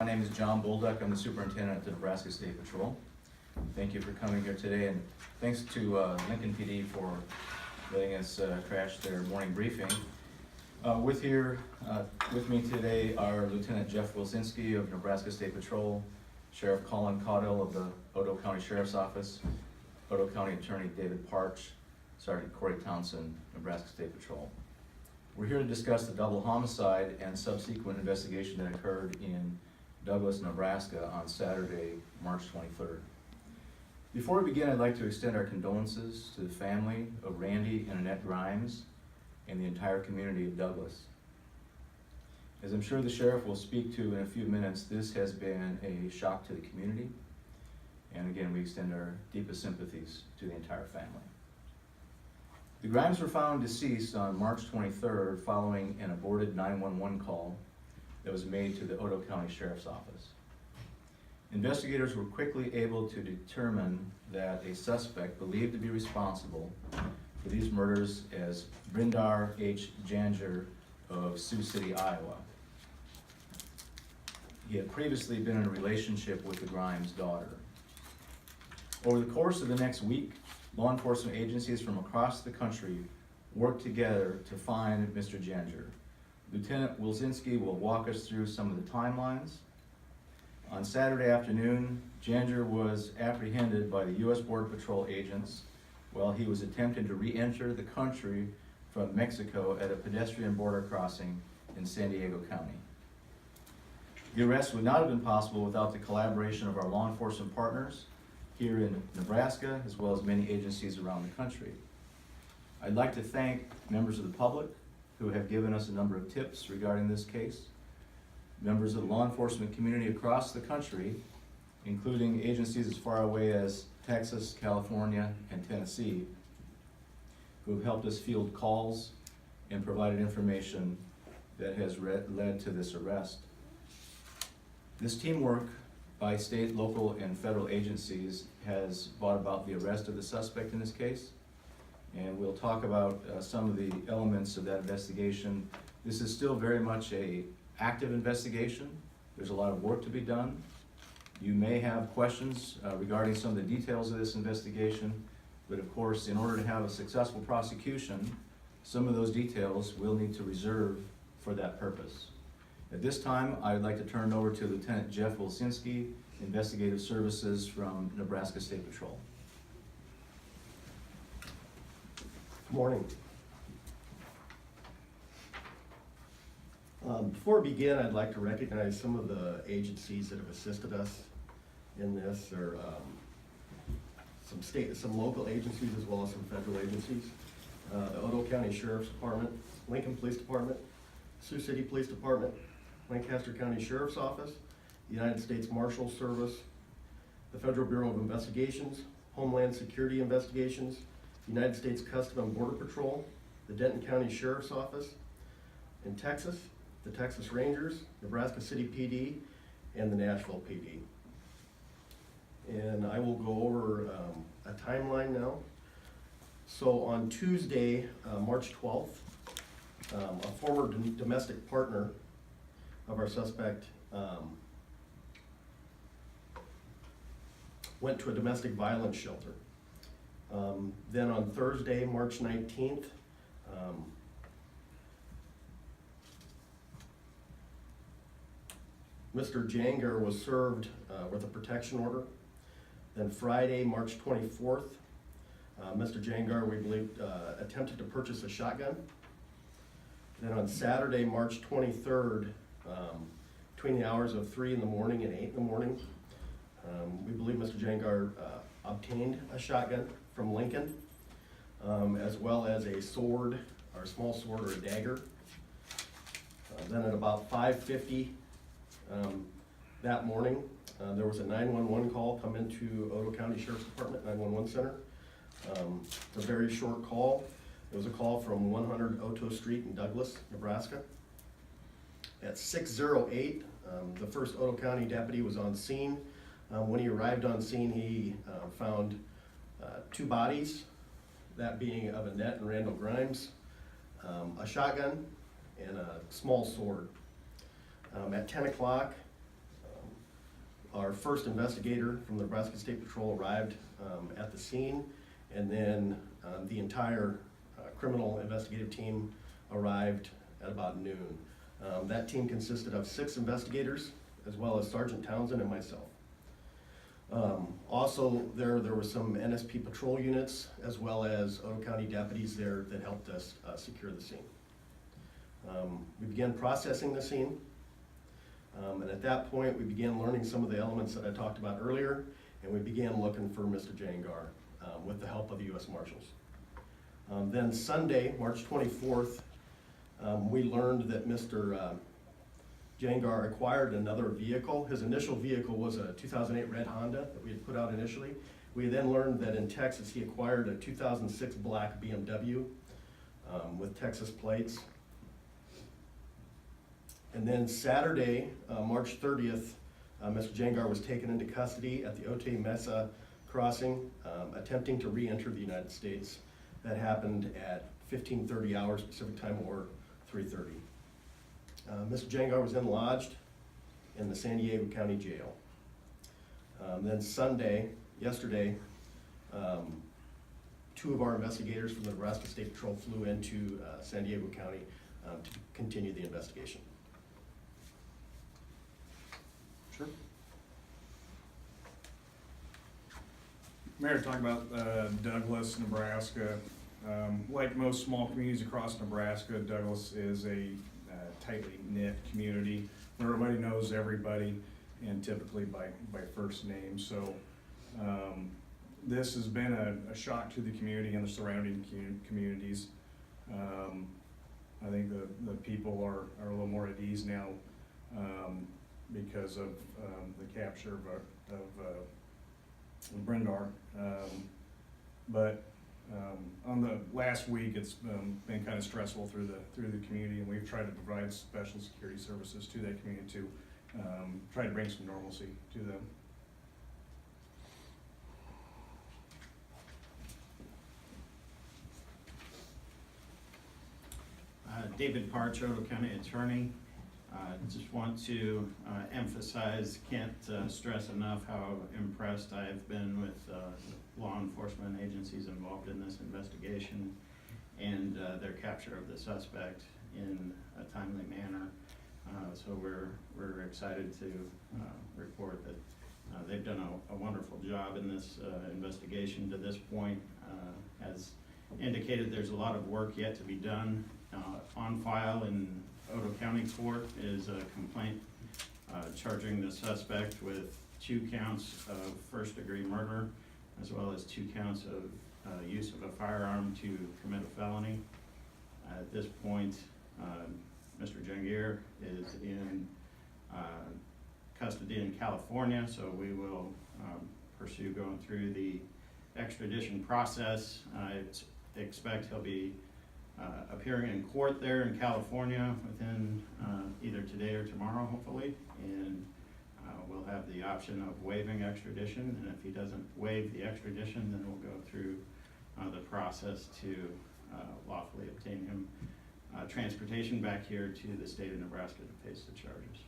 My name is John Bolduck. I'm the superintendent at the Nebraska State Patrol. Thank you for coming here today, and thanks to Lincoln PD for letting us crash their morning briefing. With me today are Lieutenant Jeff Wilczynski of Nebraska State Patrol, Sheriff Colin Caudill of the Otoe County Sheriff's Office, Otoe County Attorney David Parch, Sergeant Corey Townsend, Nebraska State Patrol. We're here to discuss the double homicide and subsequent investigation that occurred in Douglas, Nebraska on Saturday, March 23rd. Before we begin, I'd like to extend our condolences to the family of Randy and Annette Grimes and the entire community of Douglas. As I'm sure the sheriff will speak to in a few minutes, this has been a shock to the community. And again, we extend our deepest sympathies to the entire family. The Grimes were found deceased on March 23rd following an aborted 911 call that was made to the Otoe County Sheriff's Office. Investigators were quickly able to determine that a suspect believed to be responsible for these murders as Brindar Jangir of Sioux City, Iowa. He had previously been in a relationship with the Grimes' daughter. Over the course of the next week, law enforcement agencies from across the country worked together to find Mr. Jangir. Lieutenant Wilczynski will walk us through some of the timelines. On Saturday afternoon, Jangir was apprehended by the U.S. Border Patrol agents while he was attempting to re-enter the country from Mexico at a pedestrian border crossing in San Diego County. The arrest would not have been possible without the collaboration of our law enforcement partners here in Nebraska, as well as many agencies around the country. I'd like to thank members of the public who have given us a number of tips regarding this case, members of the law enforcement community across the country, including agencies as far away as Texas, California, and Tennessee, who have helped us field calls and provided information that has led to this arrest. This teamwork by state, local, and federal agencies has brought about the arrest of the suspect in this case. And we'll talk about some of the elements of that investigation. This is still very much an active investigation. There's a lot of work to be done. You may have questions regarding some of the details of this investigation, but of course, in order to have a successful prosecution, some of those details we'll need to reserve for that purpose. At this time, I'd like to turn it over to Lieutenant Jeff Wilczynski, Investigative Services from Nebraska State Patrol. Good morning. Before we begin, I'd like to recognize some of the agencies that have assisted us in this. There are some local agencies as well as some federal agencies. The Otoe County Sheriff's Department, Lincoln Police Department, Sioux City Police Department, Lancaster County Sheriff's Office, the United States Marshals Service, the Federal Bureau of Investigations, Homeland Security Investigations, United States Customs and Border Patrol, the Denton County Sheriff's Office in Texas, the Texas Rangers, Nebraska City PD, and the Nashville PD. And I will go over a timeline now. So on Tuesday, March 12th, a former domestic partner of our suspect went to a domestic violence shelter. Then on Thursday, March 19th, Mr. Jangir was served with a protection order. Then Friday, March 24th, Mr. Jangir, we believe, attempted to purchase a shotgun. Then on Saturday, March 23rd, between the hours of 3 in the morning and 8 in the morning, we believe Mr. Jangir obtained a shotgun from Lincoln, as well as a sword, or a small sword or a dagger. Then at about 5:50 that morning, there was a 911 call come into Otoe County Sheriff's Department 911 Center. It's a very short call. It was a call from 100 Otoe Street in Douglas, Nebraska. At 6:08, the first Otoe County deputy was on scene. When he arrived on scene, he found two bodies, that being of Annette and Randall Grimes, a shotgun, and a small sword. At 10 o'clock, our first investigator from the Nebraska State Patrol arrived at the scene, and then the entire criminal investigative team arrived at about noon. That team consisted of 6 investigators, as well as Sergeant Townsend and myself. Also, there were some NSP patrol units, as well as Otoe County deputies there that helped us secure the scene. We began processing the scene, and at that point, we began learning some of the elements that I talked about earlier, and we began looking for Mr. Jangir with the help of the U.S. Marshals. Then Sunday, March 24th, we learned that Mr. Jangir acquired another vehicle. His initial vehicle was a 2008 red Honda that we had put out initially. We then learned that in Texas he acquired a 2006 black BMW with Texas plates. And then Saturday, March 30th, Mr. Jangir was taken into custody at the Otoe Mesa crossing, attempting to re-enter the United States. That happened at 15:30 hours Pacific time, or 3:30. Mr. Jangir was then lodged in the San Diego County Jail. Then Sunday, yesterday, 2 of our investigators from the Nebraska State Patrol flew into San Diego County to continue the investigation. Sure. Mayor, talking about Douglas, Nebraska. Like most small communities across Nebraska, Douglas is a tightly knit community where everybody knows everybody, and typically by first name. So this has been a shock to the community and the surrounding communities. I think the people are a little more at ease now because of the capture of Brindar. But on the last week, it's been kind of stressful through the community, and we've tried to provide special security services to that community to try to bring some normalcy to them. David Parch, Otoe County Attorney. Just want to emphasize, can't stress enough how impressed I have been with law enforcement agencies involved in this investigation and their capture of the suspect in a timely manner. So we're excited to report that they've done a wonderful job in this investigation to this point. As indicated, there's a lot of work yet to be done. On file in Otoe County Court is a complaint charging the suspect with 2 counts of first-degree murder, as well as 2 counts of use of a firearm to commit a felony. At this point, Mr. Jangir is in custody in California, so we will pursue going through the extradition process. I expect he'll be appearing in court there in California within either today or tomorrow, hopefully, and we'll have the option of waiving extradition, and if he doesn't waive the extradition, then we'll go through the process to lawfully obtain him transportation back here to the state of Nebraska to face the charges.